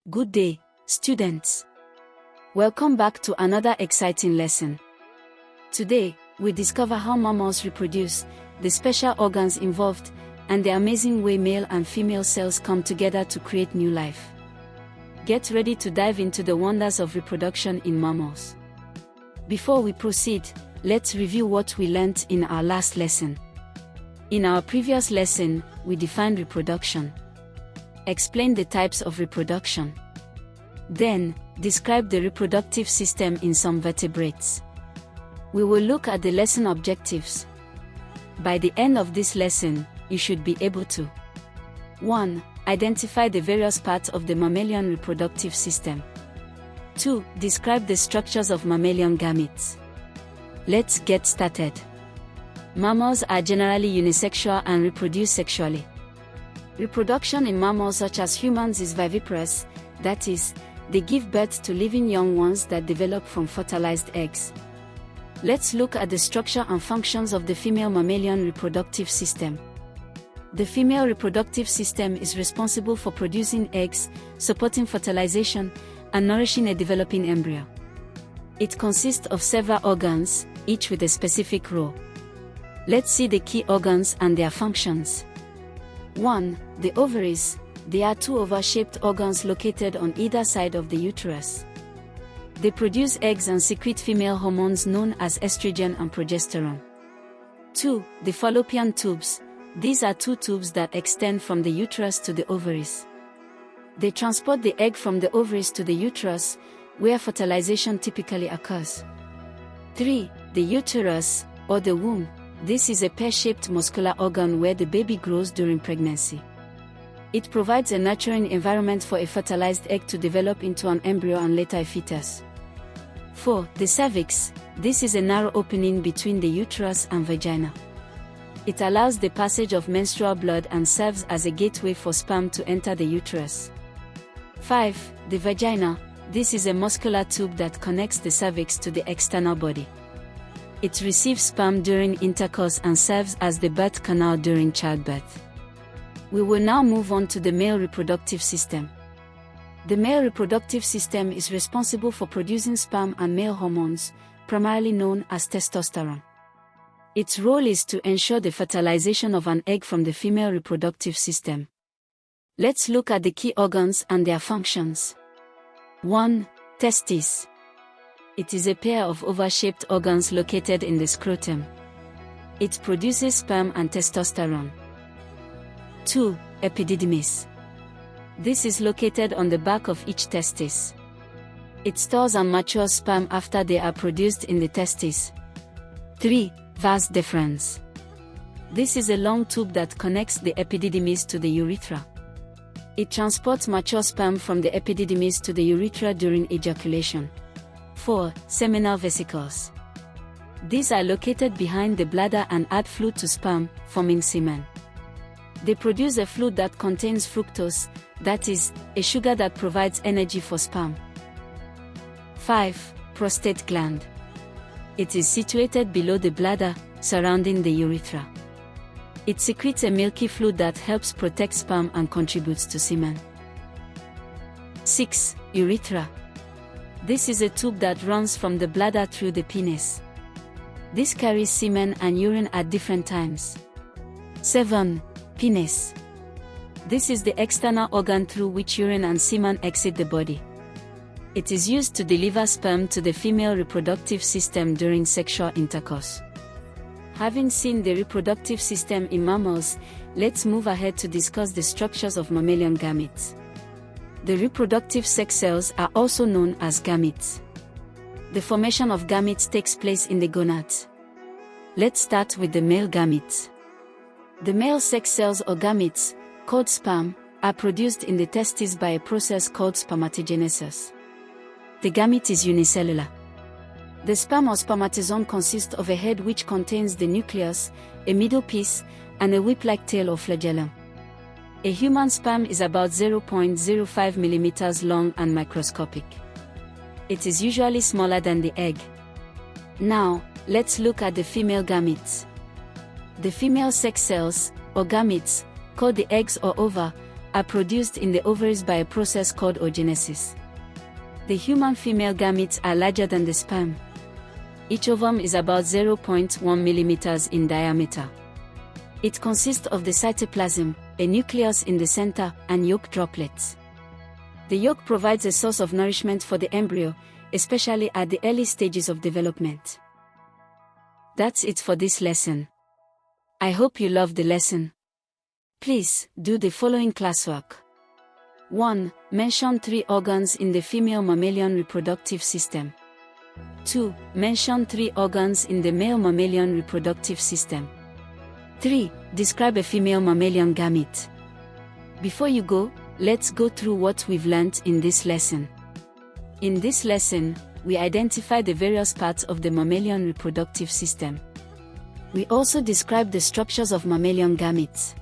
Good day, students. Welcome back to another exciting lesson. Today, we discover how mammals reproduce, the special organs involved, and the amazing way male and female cells come together to create new life. Get ready to dive into the wonders of reproduction in mammals. Before we proceed, let's review what we learned in our last lesson. In our previous lesson, we defined reproduction. Explain the types of reproduction. Then, describe the reproductive system in some vertebrates. We will look at the lesson objectives. By the end of this lesson, you should be able to 1. Identify the various parts of the mammalian reproductive system. 2. Describe the structures of mammalian gametes. Let's get started. Mammals are generally unisexual and reproduce sexually. Reproduction in mammals such as humans is viviparous, that is, they give birth to living young ones that develop from fertilized eggs. Let's look at the structure and functions of the female mammalian reproductive system. The female reproductive system is responsible for producing eggs, supporting fertilization, and nourishing a developing embryo. It consists of several organs, each with a specific role. Let's see the key organs and their functions. 1. The ovaries. They are two oval-shaped organs located on either side of the uterus. They produce eggs and secrete female hormones known as estrogen and progesterone. 2. The fallopian tubes. These are two tubes that extend from the uterus to the ovaries. They transport the egg from the ovaries to the uterus, where fertilization typically occurs. 3. The uterus, or the womb. This is a pear-shaped muscular organ where the baby grows during pregnancy. It provides a nurturing environment for a fertilized egg to develop into an embryo and later a fetus. 4. The cervix. This is a narrow opening between the uterus and vagina. It allows the passage of menstrual blood and serves as a gateway for sperm to enter the uterus. 5. The vagina. This is a muscular tube that connects the cervix to the external body. It receives sperm during intercourse and serves as the birth canal during childbirth. We will now move on to the male reproductive system. The male reproductive system is responsible for producing sperm and male hormones, primarily known as testosterone. Its role is to ensure the fertilization of an egg from the female reproductive system. Let's look at the key organs and their functions. 1. Testes. It is a pair of oval-shaped organs located in the scrotum. It produces sperm and testosterone. 2. Epididymis. This is located on the back of each testis. It stores and matures sperm after they are produced in the testes. 3. Vas deferens. This is a long tube that connects the epididymis to the urethra. It transports mature sperm from the epididymis to the urethra during ejaculation. 4. Seminal vesicles. These are located behind the bladder and add fluid to sperm, forming semen. They produce a fluid that contains fructose, that is, a sugar that provides energy for sperm. 5. Prostate gland. It is situated below the bladder, surrounding the urethra. It secretes a milky fluid that helps protect sperm and contributes to semen. 6. Urethra. This is a tube that runs from the bladder through the penis. This carries semen and urine at different times. 7. Penis. This is the external organ through which urine and semen exit the body. It is used to deliver sperm to the female reproductive system during sexual intercourse. Having seen the reproductive system in mammals, let's move ahead to discuss the structures of mammalian gametes. The reproductive sex cells are also known as gametes. The formation of gametes takes place in the gonads. Let's start with the male gametes. The male sex cells or gametes, called sperm, are produced in the testes by a process called spermatogenesis. The gamete is unicellular. The sperm or spermatozoon consists of a head which contains the nucleus, a middle piece, and a whip-like tail or flagellum. A human sperm is about 0.05 mm long and microscopic. It is usually smaller than the egg. Now, let's look at the female gametes. The female sex cells, or gametes, called the eggs or ova, are produced in the ovaries by a process called oogenesis. The human female gametes are larger than the sperm. Each ovum is about 0.1 mm in diameter. It consists of the cytoplasm, a nucleus in the center, and yolk droplets. The yolk provides a source of nourishment for the embryo, especially at the early stages of development. That's it for this lesson. I hope you loved the lesson. Please, do the following classwork. 1. Mention 3 organs in the female mammalian reproductive system. 2. Mention 3 organs in the male mammalian reproductive system. 3. Describe a female mammalian gamete. Before you go, let's go through what we've learned in this lesson. In this lesson, we identify the various parts of the mammalian reproductive system. We also describe the structures of mammalian gametes.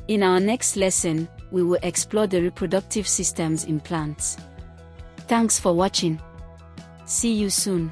In our next lesson, we will explore the reproductive systems in plants. Thanks for watching. See you soon.